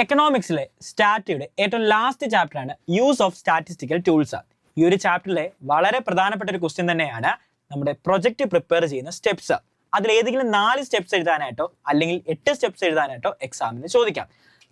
എക്കണോമിക്സിലെ സ്റ്റാറ്റിയുടെ ഏറ്റവും ലാസ്റ്റ് ചാപ്റ്ററാണ് use of statistical tools. ഈ ഒരു ചാപ്റ്ററിലെ വളരെ പ്രധാനപ്പെട്ട ഒരു ക്വസ്റ്റ്യൻ തന്നെയാണ് നമ്മുടെ പ്രൊജക്റ്റ് പ്രിപ്പയർ ചെയ്യുന്ന സ്റ്റെപ്സ്. അതിൽ ഏതെങ്കിലും 4 സ്റ്റെപ്സ് എഴുതാനായിട്ടോ അല്ലെങ്കിൽ 8 സ്റ്റെപ്സ് എഴുതാനായിട്ടോ എക്സാമിന് ചോദിക്കാം.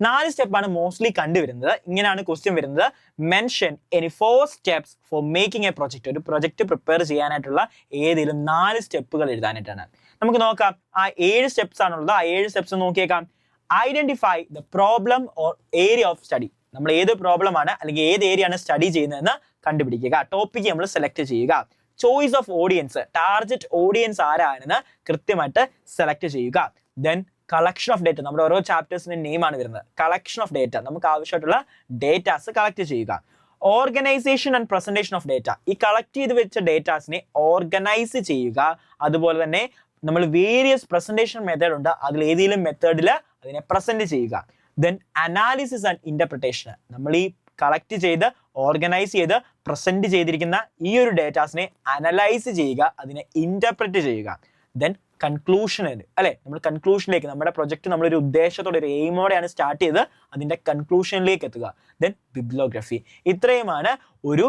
4 സ്റ്റെപ്പാണ് മോസ്റ്റ്ലി കണ്ടുവരുന്നത്. ഇങ്ങനെയാണ് ക്വസ്റ്റ്യൻ വരുന്നത്: mention any 4 steps for making A project. ഒരു പ്രൊജക്റ്റ് പ്രിപ്പയർ ചെയ്യാനായിട്ടുള്ള ഏതെങ്കിലും 4 സ്റ്റെപ്പുകൾ എഴുതാനായിട്ടാണ്. നമുക്ക് നോക്കാം. ആ 7 സ്റ്റെപ്സ് ആണുള്ളത്. ആ 7 സ്റ്റെപ്സ് നോക്കിയേക്കാം. Identify the problem or area of study. നമ്മൾ ഏത് പ്രോബ്ലം ആണ് അല്ലെങ്കിൽ ഏത് ഏരിയ ആണ് സ്റ്റഡി ചെയ്യുന്നതെന്ന് കണ്ടുപിടിക്കുക. ടോപ്പിക്ക് നമ്മൾ സെലക്ട് ചെയ്യുക. Choice of audience, target audience ആരാണെന്ന് കൃത്യമായിട്ട് സെലക്ട് ചെയ്യുക. Then collection of data. നമ്മുടെ ഓരോ ചാപ്റ്റേഴ്സിന്റെ നെയിം ആണ് വരുന്നത്. കളക്ഷൻ ഓഫ് ഡേറ്റ, നമുക്ക് ആവശ്യമായിട്ടുള്ള ഡേറ്റാസ് കളക്ട് ചെയ്യുക. Organisation and presentation of data. ഈ കളക്ട് ചെയ്ത് വെച്ച ഡേറ്റാസിനെ ഓർഗനൈസ് ചെയ്യുക. അതുപോലെ തന്നെ നമ്മൾ വേരിയസ് പ്രസന്റേഷൻ മെത്തേഡ് ഉണ്ട്, അതിൽ ഏതെങ്കിലും മെത്തേഡിൽ അതിനെ പ്രസന്റ് ചെയ്യുക. Then analysis and interpretation. നമ്മൾ ഈ കളക്ട് ചെയ്ത് ഓർഗനൈസ് ചെയ്ത് പ്രസന്റ് ചെയ്തിരിക്കുന്ന ഈ ഒരു ഡേറ്റാസിനെ അനലൈസ് ചെയ്യുക, അതിനെ ഇന്റർപ്രറ്റ് ചെയ്യുക. ദെൻ കൺക്ലൂഷൻ അല്ലെ, നമ്മൾ കൺക്ലൂഷനിലേക്ക്, നമ്മുടെ പ്രൊജക്ട് നമ്മളൊരു ഉദ്ദേശത്തോടെ ഒരു എയിമോടെയാണ് സ്റ്റാർട്ട് ചെയ്ത് അതിന്റെ കൺക്ലൂഷനിലേക്ക് എത്തുക. Then bibliography. ഇത്രയുമാണ് ഒരു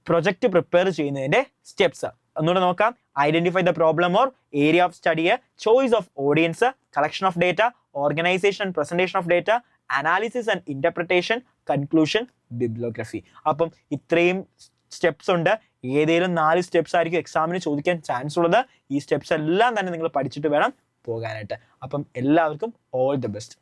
പ്രൊജക്ട് പ്രിപ്പയർ ചെയ്യുന്നതിന്റെ സ്റ്റെപ്സ്. ഒന്നുകൂടെ നോക്കാം. Identify the problem or area of study, choice of audience, collection of data, organisation and presentation of data, analysis and interpretation, conclusion, bibliography. അപ്പം ഇത്രയും സ്റ്റെപ്സ് ഉണ്ട്. ഏതെങ്കിലും 4 സ്റ്റെപ്സ് ആയിരിക്കും എക്സാമിന് ചോദിക്കാൻ ചാൻസ് ഉള്ളത്. ഈ സ്റ്റെപ്സ് എല്ലാം തന്നെ നിങ്ങൾ പഠിച്ചിട്ട് വേണം പോകാനായിട്ട്. അപ്പം എല്ലാവർക്കും ഓൾ ദി ബെസ്റ്റ്.